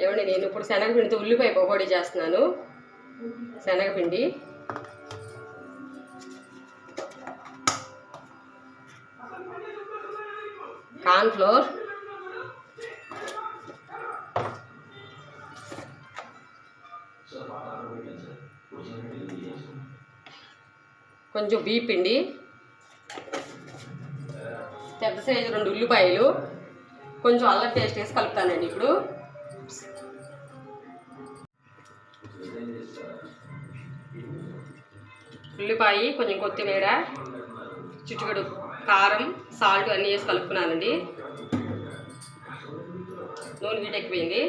ఏమండి నేను ఇప్పుడు శనగపిండితో ఉల్లిపాయ పకోడీ చేస్తున్నాను. శనగపిండి, కార్న్‌ఫ్లోర్, కొంచెం బియ్య పిండి, పెద్ద సైజు 2 ఉల్లిపాయలు, కొంచెం అల్లం పేస్ట్ వేసి కలుపుతానండి. ఇప్పుడు ఉల్లిపాయ, కొంచెం కొత్తిమీర, చిటికెడు కారం, సాల్ట్ అన్నీ వేసి కలుపుకున్నానండి. నూనె వీటెక్కిపోయింది.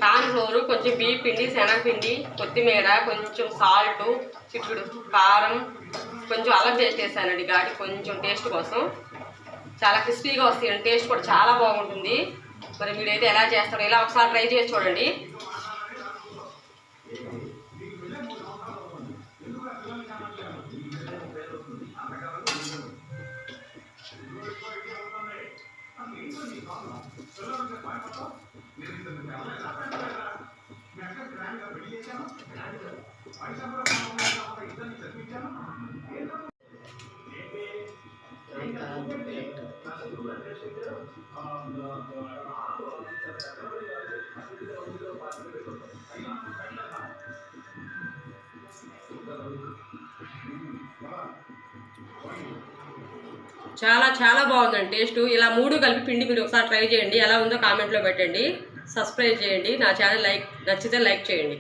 కార్న్‌ఫ్లోర్, కొంచెం బియ్య పిండి, శనగపిండి, కొత్తిమీర, కొంచెం సాల్ట్, చిటికెడు కారం, కొంచెం అల్లం పేస్ట్ వేసానండి. ఘాటి కొంచెం టేస్ట్ కోసం. చాలా క్రిస్పీగా వస్తాయండి. టేస్ట్ కూడా చాలా బాగుంటుంది. మరి మీరైతే ఎలా చేస్తారో ఇలా ఒకసారి ట్రై చేసి చూడండి. చాలా చాలా బాగుందండి టేస్ట్. ఇలా 3 కలిపి పిండి మీరు ఒకసారి ట్రై చేయండి. ఎలా ఉందో కామెంట్లో పెట్టండి. సబ్స్క్రైబ్ చేయండి. నా ఛానల్ నచ్చితే లైక్ చేయండి.